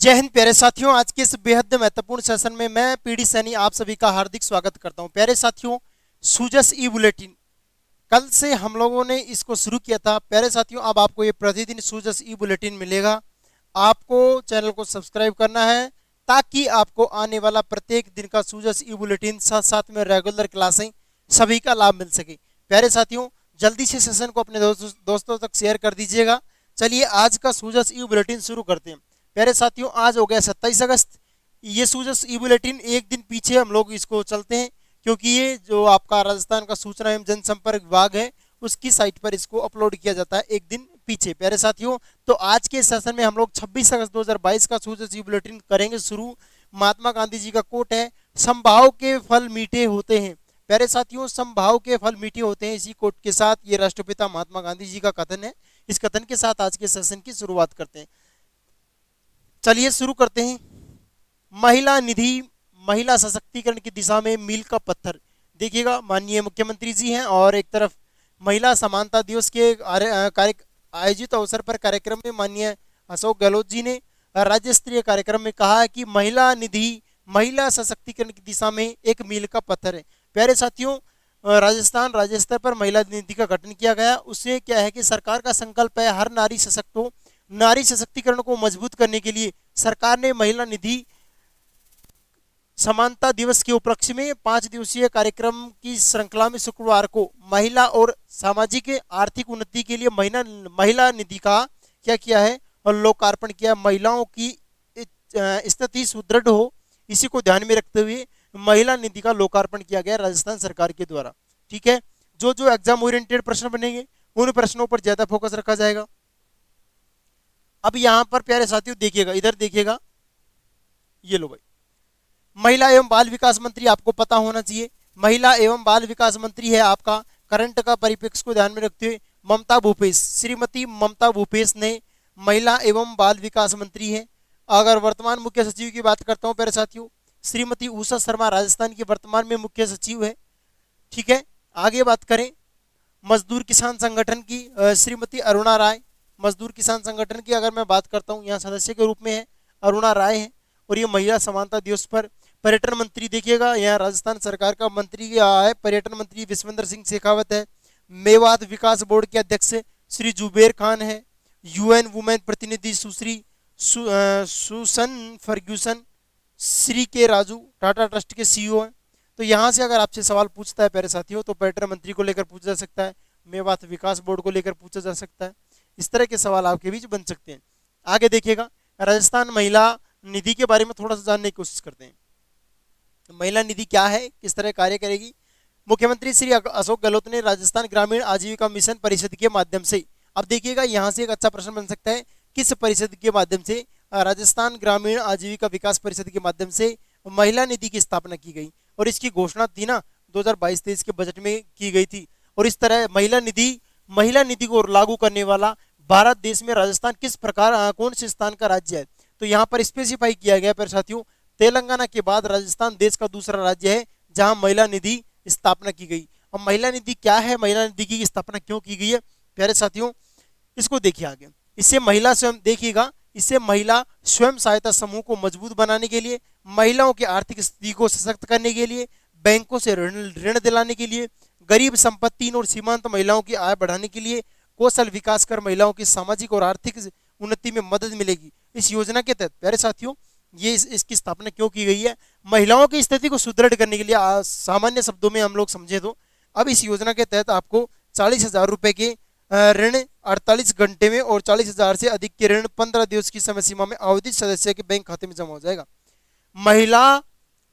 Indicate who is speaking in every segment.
Speaker 1: जय हिंद प्यारे साथियों। आज के इस बेहद महत्वपूर्ण सेशन में मैं पीडी सैनी आप सभी का हार्दिक स्वागत करता हूं। प्यारे साथियों, सूजस ई बुलेटिन कल से हम लोगों ने इसको शुरू किया था। प्यारे साथियों, अब आपको ये प्रतिदिन सूजस ई बुलेटिन मिलेगा। आपको चैनल को सब्सक्राइब करना है ताकि आपको आने वाला प्रत्येक दिन का सूजस ई बुलेटिन साथ साथ में रेगुलर क्लासें सभी का लाभ मिल सके। प्यारे साथियों, जल्दी से सेशन को अपने दोस्तों तक शेयर कर दीजिएगा। चलिए आज का सूजस ई बुलेटिन शुरू करते हैं। प्यारे साथियों, आज हो गया 27 अगस्त। ये सूजस ई बुलेटिन एक दिन पीछे हम लोग इसको चलते हैं क्योंकि ये जो आपका राजस्थान का सूचना एवं जनसंपर्क विभाग है उसकी साइट पर इसको अपलोड किया जाता है एक दिन पीछे। प्यारे साथियों, तो आज के सेशन में हम लोग 26 अगस्त 2022 का सूजस ई बुलेटिन करेंगे शुरू। महात्मा गांधी जी का कोट है, समभाव के फल मीठे होते हैं। प्यारे साथियों, समभाव के फल मीठे होते हैं, इसी कोट के साथ ये राष्ट्रपिता महात्मा गांधी जी का कथन है। इस कथन के साथ आज के सेशन की शुरुआत करते हैं। चलिए शुरू करते हैं। महिला निधि, महिला सशक्तिकरण की दिशा में मील का पत्थर। देखिएगा, माननीय मुख्यमंत्री जी हैं और एक तरफ महिला समानता दिवस के आयोजित अवसर पर कार्यक्रम में माननीय अशोक गहलोत जी ने राज्य स्तरीय कार्यक्रम में कहा है कि महिला निधि महिला सशक्तिकरण की दिशा में एक मील का पत्थर है। प्यारे साथियों, राजस्थान राज्य स्तर पर महिला निधि का गठन किया गया। उससे क्या है कि सरकार का संकल्प है हर नारी सशक्त हो। नारी सशक्तिकरण को मजबूत करने के लिए सरकार ने महिला निधि समानता दिवस के उपलक्ष्य में 5 दिवसीय कार्यक्रम की श्रृंखला में शुक्रवार को महिला और सामाजिक आर्थिक उन्नति के लिए महिला निधि का क्या किया है और लोकार्पण किया। महिलाओं की स्थिति सुदृढ़ हो, इसी को ध्यान में रखते हुए महिला निधि का लोकार्पण किया गया राजस्थान सरकार के द्वारा। ठीक है, जो जो एग्जाम ओरिएंटेड प्रश्न बनेंगे उन प्रश्नों पर ज्यादा फोकस रखा जाएगा। अब यहां पर प्यारे साथियों देखिएगा, इधर देखिएगा, ये लो भाई, महिला एवं बाल विकास मंत्री आपको पता होना चाहिए। महिला एवं बाल विकास मंत्री है आपका करंट का परिप्रेक्ष्य को ध्यान में रखते हुए ममता भूपेश, श्रीमती ममता भूपेश ने महिला एवं बाल विकास मंत्री है। अगर वर्तमान मुख्य सचिव की बात करता हूं प्यारे साथियों, श्रीमती उषा शर्मा राजस्थान की वर्तमान में मुख्य सचिव है। ठीक है, आगे बात करें मजदूर किसान संगठन की, श्रीमती अरुणा राय। मजदूर किसान संगठन की अगर मैं बात करता हूं, यहाँ सदस्य के रूप में है अरुणा राय है। और ये महिला समानता दिवस पर पर्यटन मंत्री देखिएगा, यहाँ राजस्थान सरकार का मंत्री है पर्यटन मंत्री विश्वेंद्र सिंह शेखावत है। मेवात विकास बोर्ड के अध्यक्ष श्री जुबेर खान है। यूएन वुमेन प्रतिनिधि सुश्री सुसन फर्ग्यूसन। श्री के राजू टाटा ट्रस्ट के सीईओ हैं। तो यहाँ से अगर आपसे सवाल पूछता है प्यारे साथियों तो पर्यटन मंत्री को लेकर पूछा जा सकता है, मेवात विकास बोर्ड को लेकर पूछा जा सकता है। इस तरह के सवाल आपके बीच बन सकते हैं। आगे देखिएगा, राजस्थान महिला निधि के बारे में थोड़ा सा जानने की कोशिश करते हैं। महिला निधि क्या है, किस तरह कार्य करेगी। मुख्यमंत्री श्री अशोक गहलोत ने राजस्थान ग्रामीण आजीविका मिशन परिषद के माध्यम से, अब देखिएगा यहाँ से एक अच्छा प्रश्न बन सकता है, किस परिषद के माध्यम से, राजस्थान ग्रामीण आजीविका विकास परिषद के माध्यम से महिला निधि की स्थापना की गई। और इसकी घोषणा थी ना 2022-23 के बजट में की गई थी। और इस तरह महिला निधि को लागू करने वाला भारत देश में राजस्थान किस प्रकार कौन से स्थान का राज्य है। तो यहाँ पर स्पेसिफाई किया गया पर साथियों, तेलंगाना के बाद राजस्थान देश का दूसरा राज्य है जहां महिला निधि स्थापना की गई। अब महिला निधि क्या है, महिला निधि की स्थापना क्यों की गई है प्यारे साथियों, इसको देखिए आगे। इससे महिला स्वयं, देखिएगा, इससे महिला स्वयं सहायता समूह को मजबूत बनाने के लिए, महिलाओं की आर्थिक स्थिति को सशक्त करने के लिए, बैंकों से ऋण दिलाने के लिए, गरीब संपत्तिहीन और सीमांत महिलाओं की आय बढ़ाने के लिए, कौशल विकास कर महिलाओं की सामाजिक और आर्थिक उन्नति में मदद मिलेगी। इस योजना के तहत प्यारे साथियों ये इसकी स्थापना क्यों की गई है, महिलाओं की स्थिति को सुदृढ़ करने के लिए। सामान्य शब्दों में हम लोग समझे तो अब इस योजना के तहत आपको 40,000 रुपए के ऋण 48 घंटे में और 40,000 से अधिक के ऋण 15 दिवस की समय सीमा में आवधिक सदस्य के बैंक खाते में जमा हो जाएगा। महिला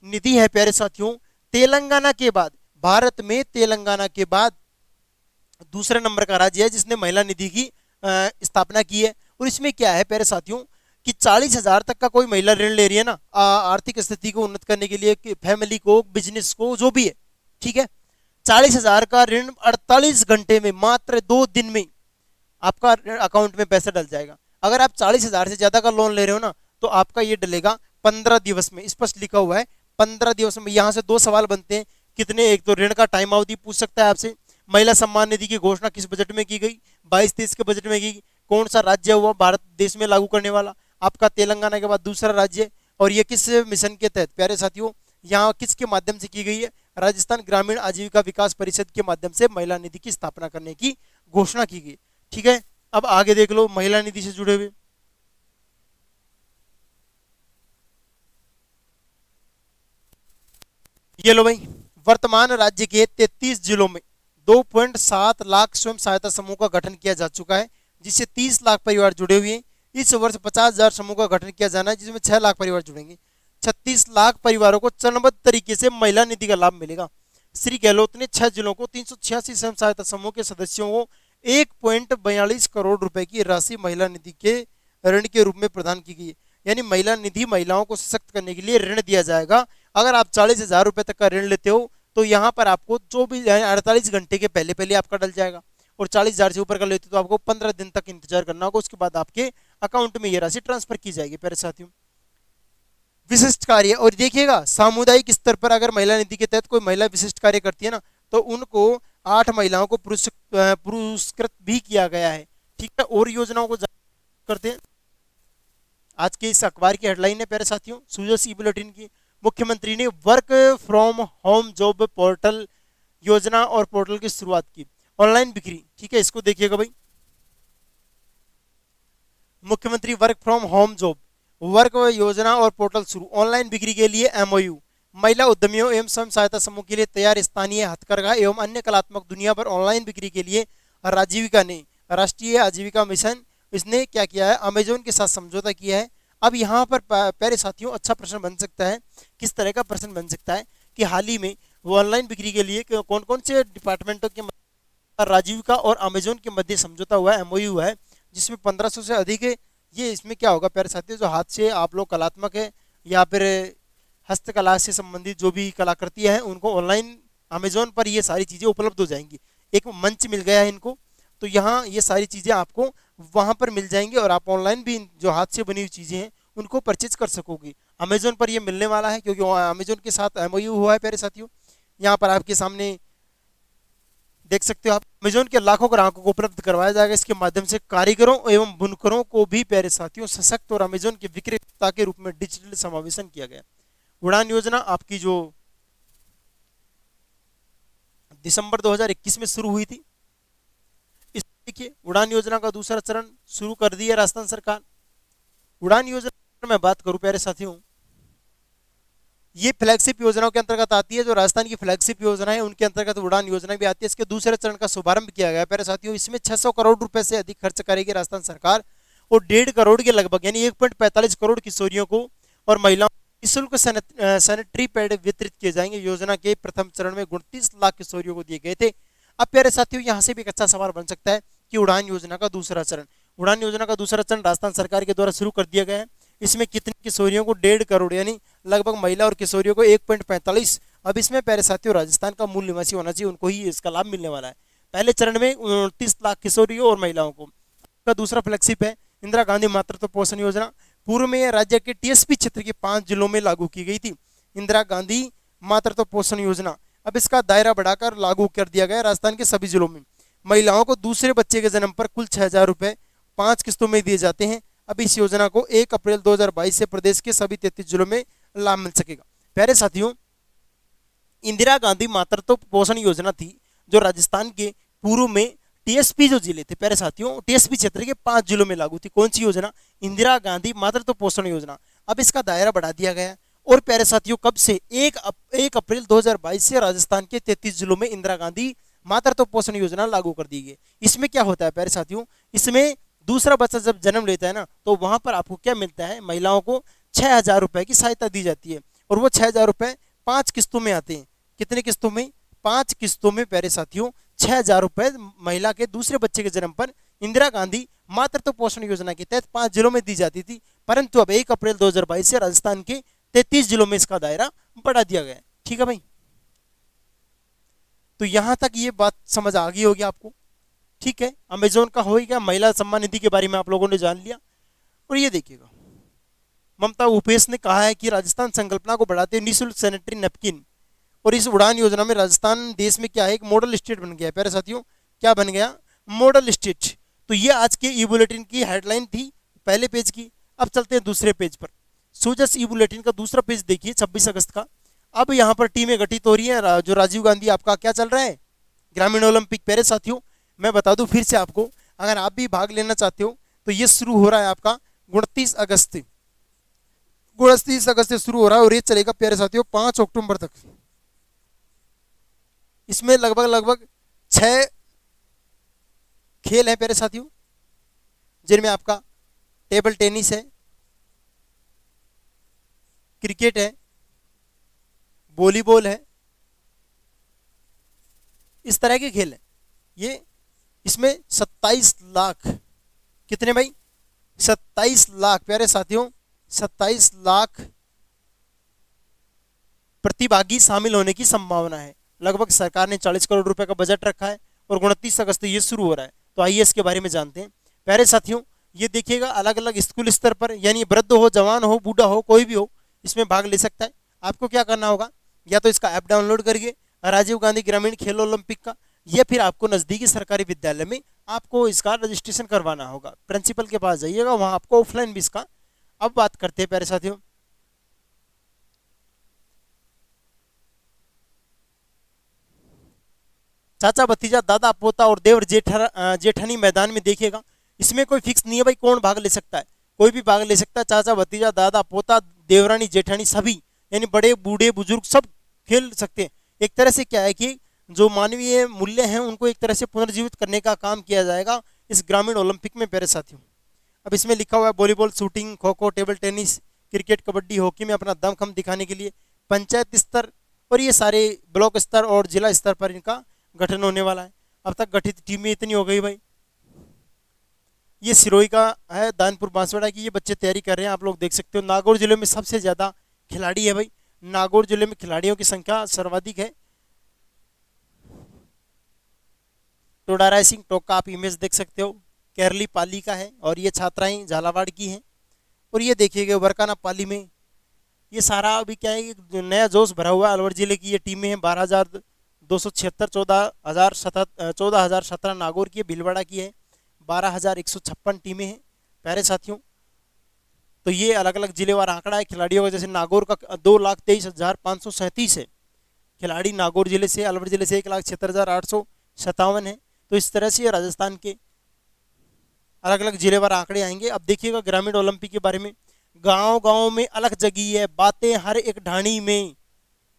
Speaker 1: निधि है प्यारे साथियों, तेलंगाना के बाद, भारत में तेलंगाना के बाद दूसरे नंबर का राज्य है जिसने महिला निधि की स्थापना की है। और इसमें क्या है प्यारे साथियों कि 40,000 तक का कोई महिला ऋण ले रही है ना, आर्थिक स्थिति को उन्नत करने के लिए, फैमिली को, बिजनेस को, जो भी है, ठीक है, 40,000 का ऋण 48 घंटे में, मात्र 2 दिन में आपका अकाउंट में पैसा डल जाएगा। अगर आप 40,000 से ज्यादा का लोन ले रहे हो ना तो आपका ये डलेगा 15 दिवस में, स्पष्ट लिखा हुआ है 15 दिवस में। यहाँ से 2 सवाल बनते हैं, कितने, एक तो ऋण का टाइम अवधि पूछ सकता है आपसे, महिला सम्मान निधि की घोषणा किस बजट में की गई, 22-23 के बजट में की, कौन सा राज्य हुआ भारत देश में लागू करने वाला, आपका तेलंगाना के बाद दूसरा राज्य। और ये किस मिशन के तहत प्यारे साथियों, यहाँ किसके माध्यम से की गई है, राजस्थान ग्रामीण आजीविका विकास परिषद के माध्यम से महिला निधि की स्थापना करने की घोषणा की गई। ठीक है, अब आगे देख लो महिला निधि से जुड़े हुए। ये लो भाई, वर्तमान राज्य के 33 जिलों में 2.7 लाख स्वयं सहायता समूह का गठन किया जा चुका है, जिससे 30 लाख परिवार जुड़े हुए हैं। इस वर्ष 50,000 समूह का गठन किया जाना है, जिसमें 6 लाख परिवार जुड़ेंगे। 36 लाख परिवारों को चरणबद्ध तरीके से महिला निधि का लाभ मिलेगा। श्री गहलोत ने 6 जिलों को 386 स्वयं सहायता समूह के सदस्यों को 1.42 करोड़ रुपए की राशि महिला निधि के ऋण के रूप में प्रदान की गई है। यानी महिला निधि महिलाओं को सशक्त करने के लिए ऋण दिया जाएगा। अगर आप 40,000 रुपए तक का ऋण लेते हो तो यहाँ पर आपको 48 घंटे के पहले पहले आपका डल जाएगा, और 40,000 से ऊपर का लेते हो तो आपको 15 दिन तक इंतजार करना होगा, उसके बाद आपके अकाउंट में ये राशि ट्रांसफर की जाएगी। प्यारे साथियों, विशिष्ट कार्य, और देखिएगा सामुदायिक स्तर पर अगर महिला निधि के तहत कोई महिला विशिष्ट कार्य करती है ना, तो उनको 8 महिलाओं को पुरस्कृत भी किया गया है। ठीक है, और योजनाओं को करते हैं। आज के इस अखबार की हेडलाइन है प्यारे साथियों, सुजस ई बुलेटिन की, मुख्यमंत्री ने work from home job portal योजना और पोर्टल की शुरुआत की। ऑनलाइन बिक्री, ठीक है, इसको देखिएगा भाई। मुख्यमंत्री work from home job work योजना और पोर्टल शुरू, ऑनलाइन बिक्री के लिए एमओयू। महिला उद्यमियों एवं स्वयं सहायता समूह के लिए तैयार स्थानीय हथकरघा एवं अन्य कलात्मक दुनिया पर ऑनलाइन बिक्री के लिए राजीविका ने, राष्ट्रीय आजीविका मिशन, इसने क्या किया है, अमेजोन के साथ समझौता किया है। अब यहाँ पर प्यारे साथियों अच्छा प्रश्न बन सकता है। किस तरह का प्रश्न बन सकता है कि हाल ही में वो ऑनलाइन बिक्री के लिए कौन कौन से डिपार्टमेंटों के राजीविका और अमेजोन के मध्य समझौता हुआ है, एमओयू है, जिसमें 1500 से अधिक है। ये इसमें क्या होगा प्यारे साथियों, जो हाथ से आप लोग कलात्मक है या फिर हस्तकला से संबंधित जो भी कलाकृतियां हैं उनको ऑनलाइन अमेजोन पर ये सारी चीज़ें उपलब्ध हो जाएंगी। एक मंच मिल गया है इनको, तो यहाँ ये सारी चीज़ें आपको वहाँ पर मिल जाएंगी और आप ऑनलाइन भी जो हाथ से बनी हुई चीज़ें हैं उनको परचेज कर सकोगे। अमेजोन पर ये मिलने वाला है क्योंकि अमेजोन के साथ एमओयू हुआ है प्यारे साथियों। यहाँ पर आपके सामने देख सकते हो आप, अमेजोन के लाखों ग्राहकों को उपलब्ध करवाया जाएगा। इसके माध्यम से कारीगरों एवं बुनकरों को भी प्यारे साथियों सशक्त और अमेजोन के विक्रेता के रूप में डिजिटल समावेशन किया गया। उड़ान योजना आपकी जो दिसंबर 2021 में शुरू हुई थी, इस देखिए उड़ान योजना का दूसरा चरण शुरू कर दिया राजस्थान सरकार। उड़ान योजना में बात करूं प्यारे साथियों, ये फ्लैगशिप योजनाओं के अंतर्गत आती है। जो राजस्थान की फ्लैगशिप योजना है उनके अंतर्गत उड़ान योजना भी आती है। इसके दूसरे चरण का शुभारंभ किया गया प्यारे साथियों। इसमें 600 करोड़ रुपए से अधिक खर्च करेगी राजस्थान सरकार, और 1.5 करोड़ के लगभग यानी 1.45 करोड़ किशोरियों को और महिलाओं को निःशुल्क सैनिटरी पैड वितरित किए जाएंगे। योजना के प्रथम चरण में 29 लाख किशोरियों को दिए गए थे। अब प्यारे साथियों यहाँ से भी एक अच्छा सवाल बन सकता है कि उड़ान योजना का दूसरा चरण, उड़ान योजना का दूसरा चरण राजस्थान सरकार के द्वारा शुरू कर दिया गया है। इसमें कितनी किशोरियों को 1.5 करोड़ यानी लगभग महिला और किशोरियों को 1.45। अब इसमें प्यारे साथियों राजस्थान का मूल निवासी होना चाहिए, उनको ही इसका लाभ मिलने वाला है। पहले चरण में 29 लाख किशोरियों और महिलाओं को। का दूसरा फ्लैगशिप है इंदिरा गांधी मातृत्व पोषण योजना। पूर्व में राज्य के टीएसपी क्षेत्र के 5 जिलों में लागू की गई थी इंदिरा गांधी मातृत्व पोषण योजना। अब इसका दायरा बढ़ाकर लागू कर दिया गया राजस्थान के सभी जिलों में। महिलाओं को दूसरे बच्चे के जन्म पर कुल 6,000 रुपए 5 किस्तों में दिए जाते हैं। अब इस योजना को 1 अप्रैल 2022 से प्रदेश के सभी 33 जिलों में लाभ मिल सकेगा। प्यारे साथियों, इंदिरा गांधी मातृत्व पोषण योजना थी जो राजस्थान के पूर्व में टीएसपी जो जिले थे प्यारे साथियों, टीएसपी क्षेत्र के 5 जिलों में लागू थी। कौन सी योजना? इंदिरा गांधी मातृत्व पोषण योजना। अब इसका दायरा बढ़ा दिया गया और प्यारे साथियों कब से 1 अप्रैल 2022 से राजस्थान के 33 जिलों में इंदिरा गांधी मातृत्व पोषण योजना लागू कर दी गई। इसमें क्या होता है प्यारे साथियों, इसमें दूसरा बच्चा जब जन्म लेता है ना तो वहां पर आपको क्या मिलता है, महिलाओं को 6,000 रुपए की सहायता दी जाती है, और वो 6,000 रुपए 5 किस्तों में आते हैं। कितने किस्तों में? 5 किस्तों में प्यारे साथियों 6,000 रुपए महिला के दूसरे बच्चे के जन्म पर इंदिरा गांधी मातृत्व पोषण योजना के तहत 5 जिलों में दी जाती थी, परंतु अब 1 अप्रैल 2022 से राजस्थान के 33 जिलों में इसका दायरा बढ़ा दिया गया। ठीक है भाई, तो यहां तक ये बात समझ आ गई होगी आपको। ठीक है, अमेजोन का हो गया, महिला सम्मान निधि के बारे में आप लोगों ने जान लिया। और ये देखिएगा, ममता भूपेश ने कहा है कि राजस्थान संकल्पना को बढ़ाते निःशुल्क सैनिटरी नैपकिन, और इस उड़ान योजना में राजस्थान देश में क्या है, एक मॉडल स्टेट बन गया। प्यारे साथियों क्या बन गया? Model state. तो ये आज के ई बुलेटिन की हेडलाइन थी पहले पेज की। अब चलते हैं दूसरे पेज पर। सोजस ई बुलेटिन का दूसरा पेज देखिए 26 अगस्त का। अब यहाँ पर टीमें गठित हो रही हैं। जो राजीव गांधी आपका क्या चल रहा है, ग्रामीण ओलंपिक। प्यारे साथियों मैं बता दूं फिर से आपको, अगर आप भी भाग लेना चाहते हो तो ये शुरू हो रहा है आपका 29 अगस्त से। 29 अगस्त से शुरू हो रहा है और ये चलेगा प्यारे साथियों 5 अक्टूबर तक। इसमें लगभग लगभग 6 खेल हैं प्यारे साथियों, जिनमें आपका टेबल टेनिस है, क्रिकेट है, वॉलीबॉल है, इस तरह के खेल हैं ये। इसमें 27 लाख, कितने भाई, 27 लाख प्यारे साथियों, 27 लाख प्रतिभागी शामिल होने की संभावना है। लगभग सरकार ने 40 करोड़ रुपए का बजट रखा है और 29 अगस्त ये शुरू हो रहा है। तो आइए इसके बारे में जानते हैं। प्यारे साथियों ये देखिएगा अलग अलग स्कूल स्तर पर, यानी वृद्ध हो, जवान हो, बूढ़ा हो, कोई भी हो इसमें भाग ले सकता है। आपको क्या करना होगा, या तो इसका ऐप डाउनलोड करिए राजीव गांधी ग्रामीण खेल ओलंपिक का, या फिर आपको नजदीकी सरकारी विद्यालय में आपको इसका रजिस्ट्रेशन करवाना होगा। प्रिंसिपल के पास जाइएगा, वहां आपको ऑफलाइन भी इसका। अब बात करते हैं प्यारे साथियों, चाचा भतीजा, दादा पोता और देवर जेठानी मैदान में देखिएगा। इसमें कोई फिक्स नहीं है भाई कौन भाग ले सकता है, कोई भी भाग ले सकता है। चाचा भतीजा, दादा पोता, देवरानी जेठानी सभी, यानी बड़े बूढ़े बुजुर्ग सब खेल सकते हैं। एक तरह से क्या है कि जो मानवीय मूल्य हैं उनको एक तरह से पुनर्जीवित करने का काम किया जाएगा इस ग्रामीण ओलंपिक में प्यारे साथियों। अब इसमें लिखा हुआ है volleyball, shooting, kho kho, table tennis, cricket, kabaddi, hockey में अपना दमखम दिखाने के लिए पंचायत स्तर और ये सारे ब्लॉक स्तर और जिला स्तर पर इनका गठन होने वाला है। अब तक गठित टीमें इतनी हो गई भाई। ये सिरोही का है, दानपुर बांसवाड़ा की, ये बच्चे तैयारी कर रहे हैं, आप लोग देख सकते हो। नागौर जिले में सबसे ज्यादा खिलाड़ी है भाई, नागौर जिले में खिलाड़ियों की संख्या सर्वाधिक है। टोडाराय सिंह टोक का आप इमेज देख सकते हो, केरली पाली का है और ये छात्राएं झालावाड़ की हैं। और ये देखिएगा बरकाना पाली में, ये सारा अभी क्या है कि नया जोश भरा हुआ है। अलवर जिले की ये टीमें हैं, 12,276, 14,017 नागौर की है, भीलवाड़ा की है 12,156 टीमें हैं प्यारे साथियों। तो ये अलग अलग जिलेवार आंकड़ा है खिलाड़ियों का। जैसे नागौर का 2,23,537 है खिलाड़ी नागौर जिले से, अलवर जिले से 1,76,857 है। तो इस तरह से राजस्थान के अलग अलग जिलेवार आंकड़े आएंगे। अब देखिएगा ग्रामीण ओलंपिक के बारे में, गांव गांव में अलग जगी है बातें हर एक ढाणी में,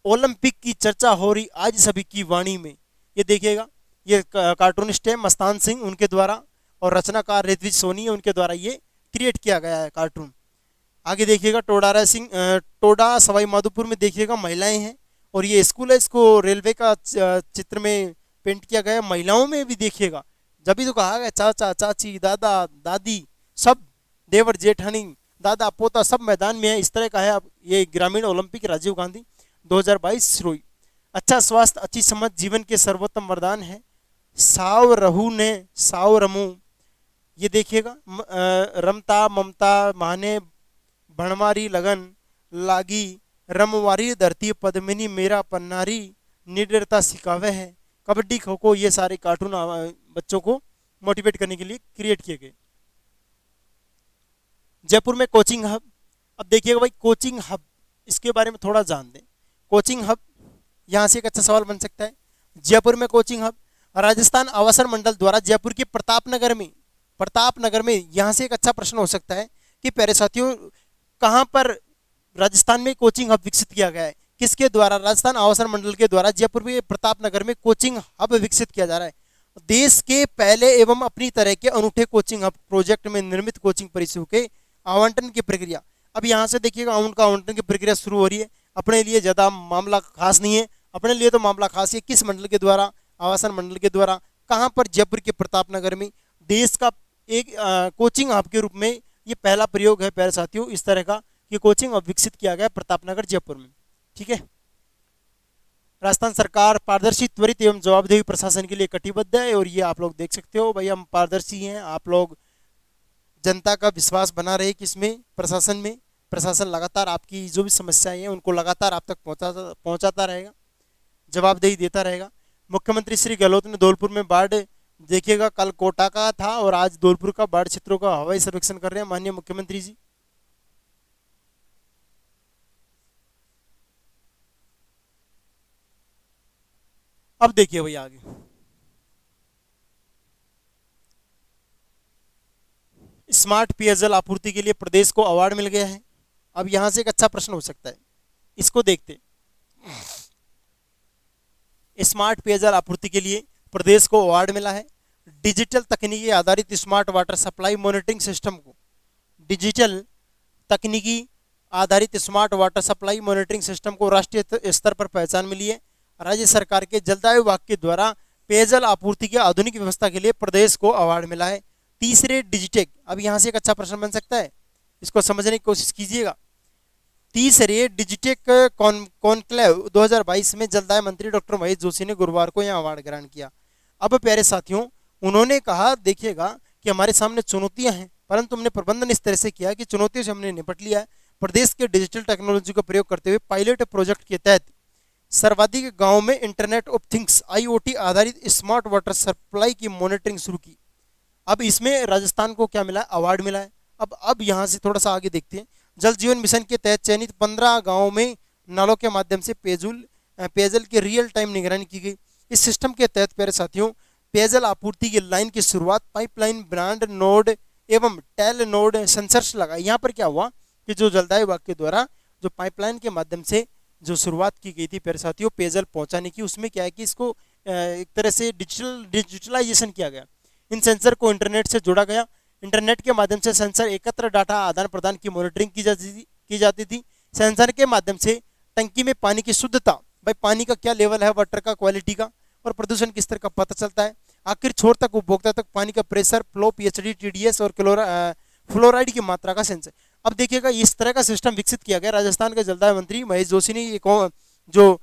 Speaker 1: ओलंपिक की चर्चा हो रही आज सभी की वाणी में। ये देखिएगा ये कार्टूनिस्ट है मस्तान सिंह, उनके द्वारा, और रचनाकार ऋत्विज सोनी है, उनके द्वारा ये क्रिएट किया गया है कार्टून। आगे देखिएगा टोडा सवाई माधोपुर में देखिएगा महिलाएं हैं और ये स्कूल है, इसको रेलवे का चित्र में पेंट किया गया है। महिलाओं में भी देखिएगा, जब भी तो कहा गया चाचा चाची, दादा दादी, सब देवर जेठानी, दादा पोता सब मैदान में है। इस तरह का है अब ये ग्रामीण ओलंपिक राजीव गांधी 2022 शुरू। अच्छा स्वास्थ्य, अच्छी समझ जीवन के सर्वोत्तम वरदान है। साव रहू ने साव रमू, ये देखिएगा रमता ममता माने भणवारी लगन लागी, रमवारी धरती पद्मिनी मेरा पन्नारी, निडरता सिखावे है। कबड्डी, खो खो, ये सारे कार्टून बच्चों को मोटिवेट करने के लिए क्रिएट किए गए। जयपुर में कोचिंग हब, अब देखिएगा भाई कोचिंग हब, इसके बारे में थोड़ा जान दें। कोचिंग हब यहाँ से एक अच्छा सवाल बन सकता है। जयपुर में कोचिंग हब, राजस्थान आवासन मंडल द्वारा जयपुर के प्रतापनगर में यहाँ से एक अच्छा प्रश्न हो सकता है कि प्यारे साथियों कहाँ पर राजस्थान में कोचिंग हब विकसित किया गया है, किसके द्वारा, राजस्थान आवासन मंडल के द्वारा जयपुर में प्रतापनगर में कोचिंग हब विकसित किया जा रहा है। देश के पहले एवं अपनी तरह के अनूठे कोचिंग हब प्रोजेक्ट में निर्मित कोचिंग परिसरों के आवंटन की प्रक्रिया, अब यहाँ से देखिएगा उनका आवंटन की प्रक्रिया शुरू हो रही है। अपने लिए ज़्यादा मामला खास नहीं है, अपने लिए तो मामला खास है किस मंडल के द्वारा, आवासन मंडल के द्वारा, कहाँ पर, जयपुर के प्रतापनगर में। देश का एक कोचिंग हब के रूप में ये पहला प्रयोग है प्यारे साथियों इस तरह का कि कोचिंग हब विकसित किया गया प्रतापनगर जयपुर में। ठीक है, राजस्थान सरकार पारदर्शी, त्वरित एवं जवाबदेही प्रशासन के लिए कटिबद्ध है और ये आप लोग देख सकते हो भाई, हम पारदर्शी हैं। आप लोग जनता का विश्वास बना रहे किसमें, प्रशासन में। प्रशासन लगातार आपकी जो भी समस्याएं हैं उनको लगातार आप तक पहुंचाता रहेगा, जवाबदेही देता रहेगा। मुख्यमंत्री श्री गहलोत ने धौलपुर में बाढ़, देखिएगा कल कोटा का था और आज धौलपुर का बाढ़ क्षेत्रों का हवाई सर्वेक्षण कर रहे हैं माननीय मुख्यमंत्री जी। अब देखिए भैया आगे, स्मार्ट पेयजल आपूर्ति के लिए प्रदेश को अवार्ड मिल गया है। अब यहां से एक अच्छा प्रश्न हो सकता है, इसको देखते हैं। स्मार्ट पेयजल आपूर्ति के लिए प्रदेश को अवार्ड मिला है। डिजिटल तकनीकी आधारित smart water supply monitoring system को, डिजिटल तकनीकी आधारित smart water supply monitoring system को राष्ट्रीय स्तर पर पहचान मिली है। राज्य सरकार के जलदाय विभाग के द्वारा पेयजल आपूर्ति की आधुनिक व्यवस्था के लिए प्रदेश को अवार्ड मिला है। तीसरे डिजिटेक, अब यहाँ से एक अच्छा प्रश्न बन सकता है, इसको समझने की कोशिश कीजिएगा। तीसरे डिजिटेक कॉन्क्लेव 2022 में जलदाय मंत्री डॉक्टर महेश जोशी ने गुरुवार को यह अवार्ड ग्रहण किया। अब प्यारे साथियों, उन्होंने कहा देखिएगा कि हमारे सामने चुनौतियां हैं, परंतु हमने प्रबंधन इस तरह से किया कि चुनौतियों से हमने निपट लिया है। प्रदेश के डिजिटल टेक्नोलॉजी का प्रयोग करते हुए पायलट प्रोजेक्ट के तहत सर्वाधिक गांवों में इंटरनेट ऑफ थिंग्स IoT आधारित स्मार्ट वाटर सप्लाई की मॉनिटरिंग शुरू की। अब इसमें राजस्थान को क्या मिला है, अवार्ड मिला है। अब यहाँ से थोड़ा सा आगे देखते हैं। जल जीवन मिशन के तहत चयनित 15 गांवों में नालों के माध्यम से पेयजल की रियल टाइम निगरानी की गई। इस सिस्टम के तहत प्यारे साथियों, पेयजल आपूर्ति की लाइन की शुरुआत पाइपलाइन ब्रांड नोड एवं टेल नोड सेंसर्स लगा। यहाँ पर क्या हुआ कि जो जलदाय विभाग के द्वारा जो पाइपलाइन के माध्यम से जो शुरुआत की गई थी प्यारे साथियों पेयजल पहुंचाने की, उसमें क्या है कि इसको एक तरह से डिजिटलाइजेशन किया गया। इन सेंसर को इंटरनेट से जोड़ा गया। इंटरनेट के माध्यम से सेंसर एकत्र डाटा आदान प्रदान की मॉनिटरिंग की जाती थी। सेंसर के माध्यम से टंकी में पानी की शुद्धता, भाई पानी का क्या लेवल है, वाटर का, क्वालिटी का और प्रदूषण के स्तर का पता चलता है। आखिर छोर तक उपभोक्ता तक पानी का प्रेशर, फ्लो, पीएचडी, TDS और फ्लोराइड की मात्रा का सेंसर। अब देखिएगा इस तरह का सिस्टम विकसित किया गया। राजस्थान के जलदाय मंत्री महेश जोशी ने जो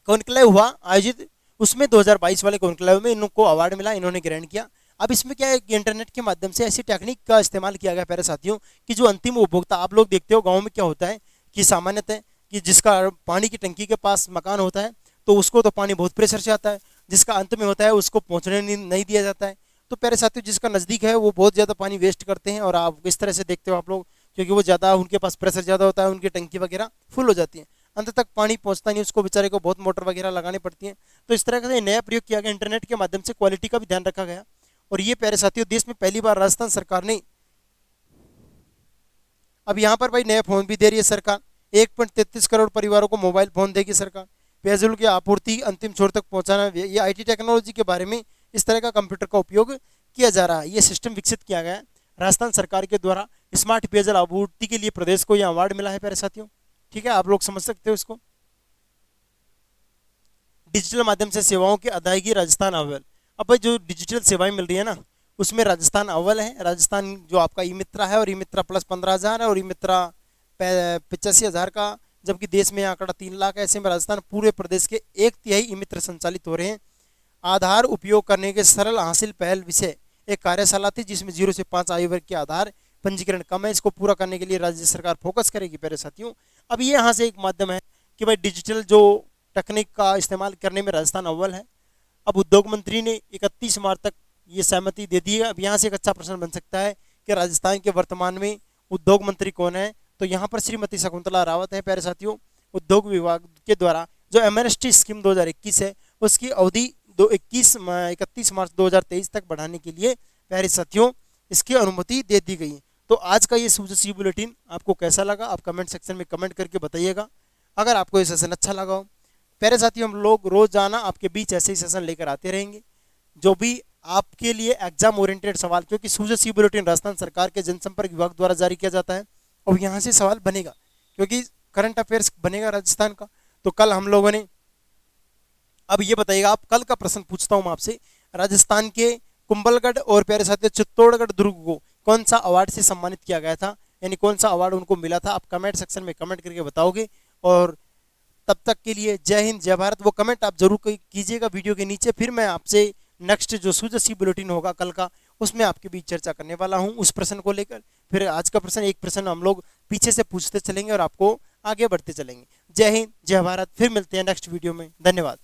Speaker 1: कॉन्क्लेव हुआ आयोजित, उसमें 2022 वाले कॉन्क्लेव में इनको अवार्ड मिला, इन्होंने ग्रहण किया। अब इसमें क्या है कि इंटरनेट के माध्यम से ऐसी टेक्निक का इस्तेमाल किया गया प्यारे साथियों कि जो अंतिम उपभोक्ता, आप लोग देखते हो गाँव में क्या होता है कि सामान्यतः कि जिसका पानी की टंकी के पास मकान होता है तो उसको तो पानी बहुत प्रेशर से आता है, जिसका अंत में होता है उसको पहुँचने नहीं दिया जाता है। तो प्यारे साथियों, जिसका नज़दीक है वो बहुत ज़्यादा पानी वेस्ट करते हैं और आप इस तरह से देखते हो आप लोग, क्योंकि वो ज़्यादा उनके पास प्रेशर ज़्यादा होता है, उनकी टंकी वगैरह फुल हो जाती है, अंत तक पानी पहुंचता नहीं, उसको बेचारे को बहुत मोटर वगैरह लगानी पड़ती है। तो इस तरह का नया प्रयोग किया गया, इंटरनेट के माध्यम से क्वालिटी का भी ध्यान रखा गया। और ये प्यारे साथियों देश में पहली बार राजस्थान सरकार ने, अब यहाँ पर भाई नया फोन भी दे रही है सरकार, 1.33 करोड़ परिवारों को मोबाइल फोन देगी सरकार। पेयजल की आपूर्ति अंतिम छोर तक पहुंचाना, ये IT टेक्नोलॉजी के बारे में इस तरह का कंप्यूटर का उपयोग किया जा रहा है। ये सिस्टम विकसित किया गया है राजस्थान सरकार के द्वारा। स्मार्ट पेयजल आपूर्ति के लिए प्रदेश को यह अवार्ड मिला है प्यारे साथियों। ठीक है, आप लोग समझ सकते हो इसको। डिजिटल माध्यम से सेवाओं की अदायगी राजस्थान अव्वल। अब भाई जो डिजिटल सेवाएं मिल रही है ना, उसमें राजस्थान अव्वल है। राजस्थान जो आपका ई मित्रा है, और ई मित्रा प्लस 15,000 है, और ई मित्रा 85,000 का, जबकि देश में आंकड़ा 3 लाख है। ऐसे में राजस्थान पूरे प्रदेश के 1/3 ई मित्र संचालित हो रहे हैं। आधार उपयोग करने के सरल हासिल पहल विषय एक कार्यशाला थी, जिसमें 0 से 5 आयु वर्ग के आधार पंजीकरण कम है। इसको पूरा करने के लिए राज्य सरकार फोकस करेगी प्यारे साथियों। अब ये यहाँ से एक माध्यम है कि भाई डिजिटल जो तकनीक का इस्तेमाल करने में राजस्थान अव्वल है। अब उद्योग मंत्री ने 31 मार्च तक ये सहमति दे दी है। अब यहाँ से एक अच्छा प्रश्न बन सकता है कि राजस्थान के वर्तमान में उद्योग मंत्री कौन है, तो यहाँ पर श्रीमती शकुंतला रावत है प्यारे साथियों। उद्योग विभाग के द्वारा जो MNST स्कीम 2021 है, उसकी अवधि 31 मार्च 2023 तक बढ़ाने के लिए प्यारे साथियों इसकी अनुमति दे दी गई है। तो आज का ये सूझबूझ बुलेटिन आपको कैसा लगा, आप कमेंट सेक्शन में कमेंट करके बताइएगा। अगर आपको ये सेशन अच्छा लगा हो प्यारे साथियों, हम लोग रोजाना आपके बीच ऐसे ही सेशन लेकर आते रहेंगे, जो भी आपके लिए एग्जाम ओरिएंटेड सवाल, क्योंकि सूझबूझ बुलेटिन राजस्थान सरकार के जनसंपर्क विभाग द्वारा जारी किया जाता है, और यहाँ से सवाल बनेगा क्योंकि करंट अफेयर्स बनेगा राजस्थान का। तो कल हम लोगों ने, अब ये बताइएगा, आप कल का प्रश्न पूछता हूँ मैं आपसे, राजस्थान के कुंभलगढ़ और प्यारे साथियों चित्तौड़गढ़ दुर्ग को कौन सा अवार्ड से सम्मानित किया गया था, यानी कौन सा अवार्ड उनको मिला था, आप कमेंट सेक्शन में कमेंट करके बताओगे। और तब तक के लिए जय हिंद, जय भारत। वो कमेंट आप जरूर कीजिएगा वीडियो के नीचे, फिर मैं आपसे नेक्स्ट जो सूझबूझ बुलेटिन होगा कल का, उसमें आपके बीच चर्चा करने वाला हूं उस प्रश्न को लेकर। फिर आज का प्रश्न, एक प्रश्न हम लोग पीछे से पूछते चलेंगे और आपको आगे बढ़ते चलेंगे। जय हिंद, जय भारत। फिर मिलते हैं नेक्स्ट वीडियो में। धन्यवाद।